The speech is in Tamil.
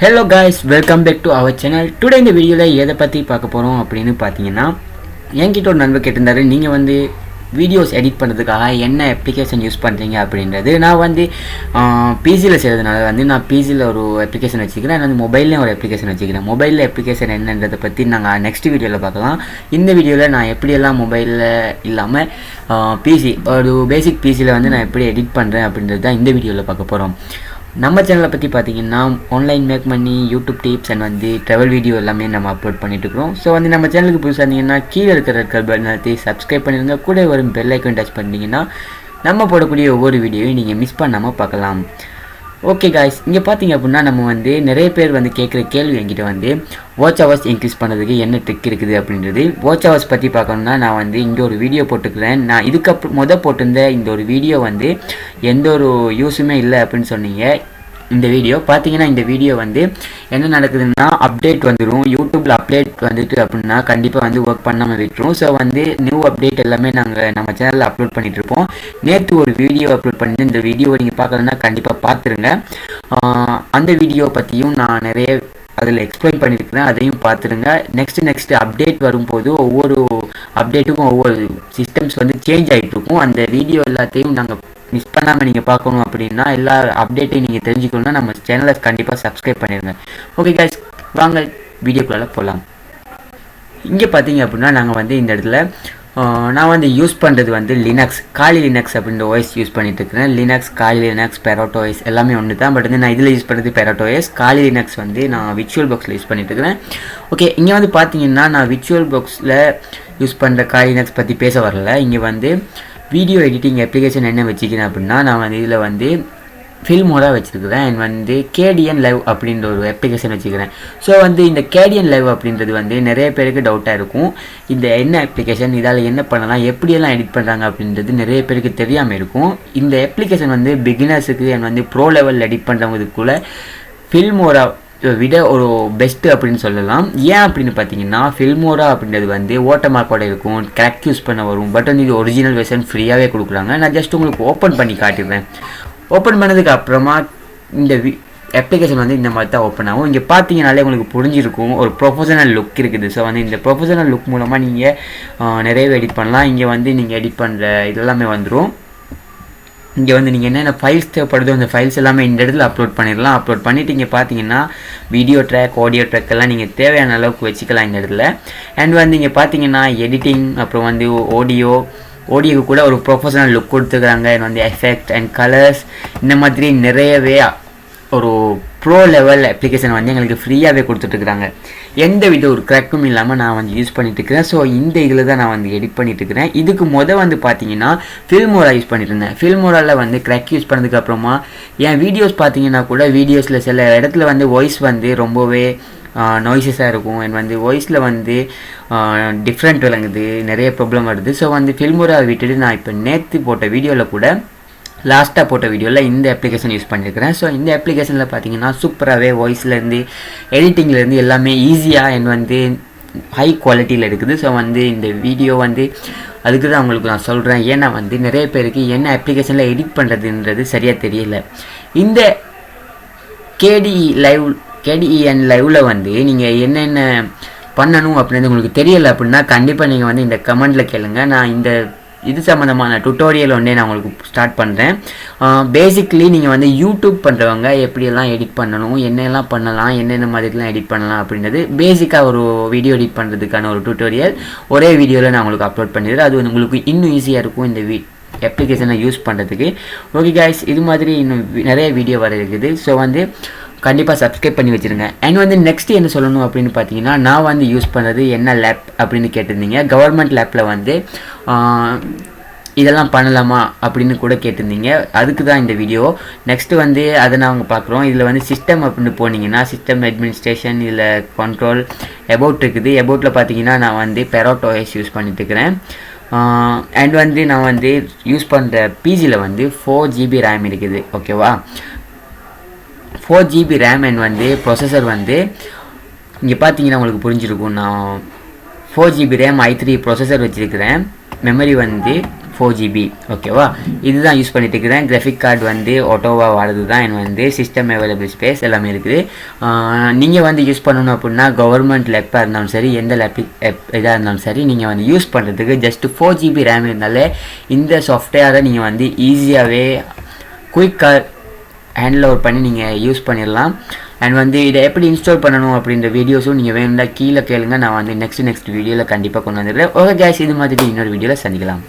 Hello guys, welcome back to our channel. Today இந்த வீடியோல எதை பத்தி பார்க்க போறோம் அப்படினு பாத்தீங்கன்னா என்கிட்ட ஒரு நண்பர் கேட்டிருந்தாரு நீங்க வந்து வீடியோஸ் எடிட் பண்றதுக்காக என்ன அப்ளிகேஷன் யூஸ் பண்றீங்க அப்படின்றது. நான் வந்து PC ல செய்றதுனால வந்து நான் PC ல ஒரு அப்ளிகேஷன் வச்சிருக்கேன். நான் மொபைல்ல ஒரு அப்ளிகேஷன் வச்சிருக்கேன். மொபைல்ல அப்ளிகேஷன் என்னன்றதை பத்தி நாங்க நெக்ஸ்ட் வீடியோல பார்க்கலாம். இந்த வீடியோல நான் எப்படி எல்லாம் மொபைல்ல இல்லாம PC ஒரு பேசிக் PC ல வந்து நான் எப்படி எடிட் பண்றேன் அப்படின்றது தான் இந்த வீடியோல பார்க்க போறோம். நம்ம சேனலை பற்றி பார்த்தீங்கன்னா ஆன்லைன் மேக் பண்ணி யூடியூப் டிப்ஸ் அண்ட் வந்து ட்ராவல் வீடியோ எல்லாமே நம்ம அப்லோட் பண்ணிட்டு இருக்கிறோம். ஸோ வந்து நம்ம சேனலுக்கு புதுசாக இருந்தீங்கன்னா கீழே இருக்கிற ரெட் பட்டன் அழுத்தி சப்ஸ்கிரைப் பண்ணிடுங்க. கூட வரும் பெல் ஐக்கான் டச் பண்ணிட்டீங்கன்னா நம்ம போடக்கூடிய ஒவ்வொரு வீடியோவையும் நீங்கள் மிஸ் பண்ணாமல் பார்க்கலாம். ஓகே காய்ஸ், இங்கே பார்த்தீங்க அப்படின்னா நம்ம வந்து நிறைய பேர் வந்து கேட்குற கேள்வி என்கிட்ட வந்து வாட்ச் ஹவர்ஸ் இன்க்ரீஸ் பண்ணுறதுக்கு என்ன ட்ரிக் இருக்குது அப்படின்றது. வாட்ச் ஹவர்ஸ் பற்றி பார்க்கணுன்னா நான் வந்து இங்கே ஒரு வீடியோ போட்டுக்கிறேன். நான் இதுக்கப்புறம் போட்டிருந்த இந்த ஒரு வீடியோ வந்து எந்த ஒரு யூஸுமே இல்லை அப்படின்னு சொன்னீங்க. இந்த வீடியோ பார்த்தீங்கன்னா இந்த வீடியோ வந்து என்ன நடக்குதுன்னா அப்டேட் வந்துடும். யூடியூப்பில் அப்டேட் வந்துட்டு அப்படின்னா கண்டிப்பாக வந்து ஒர்க் பண்ணாமல் விட்டுரும். ஸோ வந்து நியூ அப்டேட் எல்லாமே நாங்கள் நம்ம சேனலில் அப்லோட் பண்ணிகிட்டு இருப்போம். நேற்று ஒரு வீடியோ அப்லோட் பண்ணி இந்த வீடியோவை நீங்கள் பார்க்கலன்னா கண்டிப்பாக பார்த்துருங்க. அந்த வீடியோ பற்றியும் நான் நிறைய அதில் எக்ஸ்பிளைன் பண்ணியிருக்கிறேன், அதையும் பார்த்துருங்க. நெக்ஸ்ட் அப்டேட் வரும்போது ஒவ்வொரு அப்டேட்டுக்கும் ஒவ்வொரு சிஸ்டம்ஸ் வந்து சேஞ்ச் ஆகிட்டு இருக்கும். அந்த வீடியோ எல்லாத்தையும் நாங்கள் மிஸ் பண்ணாமல் நீங்கள் பார்க்கணும் அப்படின்னா எல்லா அப்டேட்டையும் நீங்கள் தெரிஞ்சுக்கணுன்னா நம்ம சேனலை கண்டிப்பாக சப்ஸ்கிரைப் பண்ணிடுங்க. ஓகே கைஸ், வாங்க வீடியோக்குள்ளே போகலாம். இங்கே பார்த்தீங்க அப்படின்னா நாங்கள் வந்து இந்த இடத்துல நான் வந்து யூஸ் பண்ணுறது வந்து லினக்ஸ் காலி லினக்ஸ் அப்படின்ற ஓஎஸ் யூஸ் பண்ணிட்டு இருக்கிறேன். லினக்ஸ் காலி லினக்ஸ் பெரோட்டோ ஓஎஸ் எல்லாமே ஒன்று தான். பட் வந்து நான் இதில் யூஸ் பண்ணுறது பெரோட்டோ ஓஎஸ். காலி லினக்ஸ் வந்து நான் விர்ச்சுவல் பாக்ஸில் யூஸ் பண்ணிட்டு இருக்கிறேன். ஓகே, இங்கே வந்து பார்த்தீங்கன்னா நான் விர்ச்சுவல் பாக்ஸில் யூஸ் பண்ணுற காலி லினக்ஸ் பற்றி பேச வரல. இங்கே வந்து வீடியோ எடிட்டிங் அப்ளிகேஷன் என்ன வச்சுக்கிறேன் அப்படின்னா நான் வந்து இதில் வந்து ஃபில்மோராக வச்சுருக்கிறேன். அண்ட் வந்து கேடிஎன் லைவ் அப்படின்ற ஒரு அப்ளிகேஷன் வச்சுக்கிறேன். ஸோ வந்து இந்த கேடிஎன் லைவ் அப்படின்றது வந்து நிறைய பேருக்கு டவுட்டாக இருக்கும். இந்த என்ன அப்ளிகேஷன், இதால் என்ன பண்ணலாம், எப்படியெல்லாம் எடிட் பண்ணுறாங்க அப்படின்றது நிறைய பேருக்கு தெரியாமல் இருக்கும். இந்த அப்ளிகேஷன் வந்து பிகினர்ஸுக்கு அண்ட் வந்து ப்ரோ லெவலில் எடிட் பண்ணுறவங்களுக்குள்ள ஃபில்மோரா விட ஒரு பெஸ்ட்டு அப்படின்னு சொல்லலாம். ஏன் அப்படின்னு பார்த்தீங்கன்னா ஃபில்மோரா அப்படின்றது வந்து ஓட்டமார்க்கோட இருக்கும், கரெக்ட் யூஸ் பண்ண வரும். பட் வந்து இது ஒரிஜினல் வெர்ஷன் ஃப்ரீயாகவே கொடுக்குறாங்க. நான் ஜஸ்ட் உங்களுக்கு ஓப்பன் பண்ணி காட்டிடுறேன். ஓப்பன் பண்ணதுக்கு அப்புறமா இந்த அப்ளிகேஷன் வந்து இந்த மாதிரி தான் ஓப்பன் ஆகும். இங்கே பார்த்தீங்கனாலே உங்களுக்கு புரிஞ்சிருக்கும், ஒரு ப்ரொஃபஷனல் லுக் இருக்குது. ஸோ வந்து இந்த ப்ரொஃபஷனல் லுக் மூலமாக நீங்கள் நிறையவே எடிட் பண்ணலாம். இங்கே வந்து நீங்கள் எடிட் பண்ணுற இதெல்லாமே வந்துடும். இங்கே வந்து நீங்கள் என்னென்ன ஃபைல்ஸ் தேவைப்படுதோ அந்த ஃபைல்ஸ் எல்லாமே இந்த இடத்துல அப்லோட் பண்ணிடலாம். அப்லோட் பண்ணிவிட்டு இங்கே பார்த்தீங்கன்னா வீடியோ ட்ராக், ஆடியோ ட்ராக் எல்லாம் நீங்கள் தேவையான அளவுக்கு வச்சுக்கலாம் இந்த இடத்துல. அண்ட் வந்து இங்கே பார்த்தீங்கன்னா எடிட்டிங், அப்புறம் வந்து ஆடியோக்கு கூட ஒரு ப்ரொஃபஷனல் லுக் கொடுத்துருக்குறாங்க. வந்து எஃபெக்ட் அண்ட் கலர்ஸ் இந்த மாதிரி நிறையவே ஒரு ப்ரோ லெவல் அப்ளிகேஷன் வந்து எங்களுக்கு ஃப்ரீயாகவே கொடுத்துட்ருக்குறாங்க. எந்த வித ஒரு க்ராக்கும் இல்லாமல் நான் வந்து யூஸ் பண்ணிட்டுருக்கிறேன். ஸோ இந்த இதில் தான் நான் வந்து எடிட் பண்ணிட்டுருக்கிறேன். இதுக்கு வந்து பார்த்தீங்கன்னா ஃபில்மோரா யூஸ் பண்ணிட்டு இருந்தேன். ஃபில்மோராவில் வந்து க்ராக் யூஸ் பண்ணதுக்கப்புறமா என் வீடியோஸ் பார்த்தீங்கன்னா கூட வீடியோஸில் சில இடத்துல வந்து வாய்ஸ் வந்து ரொம்பவே நாய்ஸஸாக இருக்கும். அண்ட் வந்து வாய்ஸில் வந்து டிஃப்ரெண்ட் விளங்குது, நிறைய ப்ராப்ளம் வருது. ஸோ வந்து ஃபில்மோராவை விட்டுட்டு நான் இப்போ நேற்று போட்ட வீடியோவில் கூட லாஸ்ட்டாக போட்ட வீடியோவில் இந்த அப்ளிகேஷன் யூஸ் பண்ணியிருக்கிறேன். ஸோ இந்த அப்ளிகேஷனில் பார்த்தீங்கன்னா சூப்பராகவே வாய்ஸ்லேருந்து எடிட்டிங்லேருந்து எல்லாமே ஈஸியாக அண்ட் வந்து ஹை குவாலிட்டியில் இருக்குது. ஸோ வந்து இந்த வீடியோ வந்து அதுக்கு தான் உங்களுக்கு நான் சொல்கிறேன். ஏன்னா வந்து நிறைய பேருக்கு என்ன அப்ளிகேஷனில் எடிட் பண்ணுறதுன்றது சரியாக தெரியல. இந்த கேடிஎன் லைவில் வந்து நீங்கள் என்னென்ன பண்ணணும் அப்படின்னு உங்களுக்கு தெரியலை அப்படின்னா கண்டிப்பாக நீங்கள் வந்து இந்த கமெண்டில் கேளுங்க. நான் இந்த இது சம்மந்தமான டுட்டோரியல் ஒன்றே நான் உங்களுக்கு ஸ்டார்ட் பண்ணுறேன். பேசிக்லி நீங்கள் வந்து யூடியூப் பண்ணுறவங்க எப்படியெல்லாம் எடிட் பண்ணணும், என்னெல்லாம் பண்ணலாம், என்னென்ன மாதிரிலாம் எடிட் பண்ணலாம் அப்படின்றது பேசிக்காக ஒரு வீடியோ எடிட் பண்ணுறதுக்கான ஒரு டுட்டோரியல் ஒரே வீடியோவில் நான் உங்களுக்கு அப்லோட் பண்ணிடுறேன். அது வந்து உங்களுக்கு இன்னும் ஈஸியாக இருக்கும் இந்த அப்ளிகேஷனை யூஸ் பண்ணுறதுக்கு. ஓகே கைஸ், இது மாதிரி இன்னும் நிறைய வீடியோ வர இருக்குது. ஸோ வந்து கண்டிப்பாக சப்ஸ்கிரைப் பண்ணி வச்சுருங்க. அண்ட் வந்து நெக்ஸ்ட் என்ன சொல்லணும் அப்படின்னு பார்த்தீங்கன்னா நான் வந்து யூஸ் பண்ணுறது என்ன லேப் அப்படின்னு கேட்டிருந்தீங்க. கவர்மெண்ட் லேப்பில் வந்து இதெல்லாம் பண்ணலாமா அப்படின்னு கூட கேட்டிருந்தீங்க. அதுக்கு தான் இந்த வீடியோ. நெக்ஸ்ட்டு வந்து அதை நாங்கள் பார்க்குறோம். இதில் வந்து சிஸ்டம் அப்படின்னு போனீங்கன்னா சிஸ்டம் அட்மினிஸ்ட்ரேஷன், இதில் கண்ட்ரோல், எபவுட் இருக்குது. எபவுட்டில் பார்த்தீங்கன்னா நான் வந்து பெரோட்டோ ஓஎஸ் யூஸ் பண்ணிட்டு இருக்கிறேன். அண்ட் வந்து நான் வந்து யூஸ் பண்ணுற பிசியில் வந்து 4 GB ரேம் இருக்குது. ஓகேவா, 4 GB ரேம் அண்ட் வந்து ப்ரொசஸர் வந்து இங்கே பார்த்தீங்கன்னா உங்களுக்கு புரிஞ்சிருக்கும். நான் 4 GB ரேம் i3 ப்ரொசஸர் வச்சுருக்கிறேன். மெமரி வந்து 4GB ஓகேவா. இதுதான் யூஸ் பண்ணிட்டு இருக்கிறேன். கிராஃபிக் கார்டு வந்து ஆட்டோவாக வாடுறது தான். எனக்கு வந்து சிஸ்டம் அவைலபிள் ஸ்பேஸ் எல்லாமே இருக்குது. நீங்கள் வந்து யூஸ் பண்ணணும் அப்படின்னா கவர்மெண்ட் லேப்பாக இருந்தாலும் சரி, எந்த லேப் இதாக இருந்தாலும் சரி, நீங்கள் வந்து யூஸ் பண்ணுறதுக்கு ஜஸ்ட்டு 4GB ரேம் இருந்தாலே இந்த சாஃப்ட்வேரை நீங்கள் வந்து ஈஸியாகவே குயிக்காக ஹேண்டில் ஓவர் பண்ணி நீங்கள் யூஸ் பண்ணிடலாம். அண்ட் வந்து இதை எப்படி இன்ஸ்டால் பண்ணணும் அப்படின்ற வீடியோஸும் நீங்கள் வேணும்னா கீழே கேளுங்க. நான் வந்து நெக்ஸ்ட் வீடியோவில் கண்டிப்பாக கொண்டு வந்துடுறேன். ஓகே கைஸ், இது மாதிரி இன்னொரு வீடியோவில் சந்திக்கலாம்.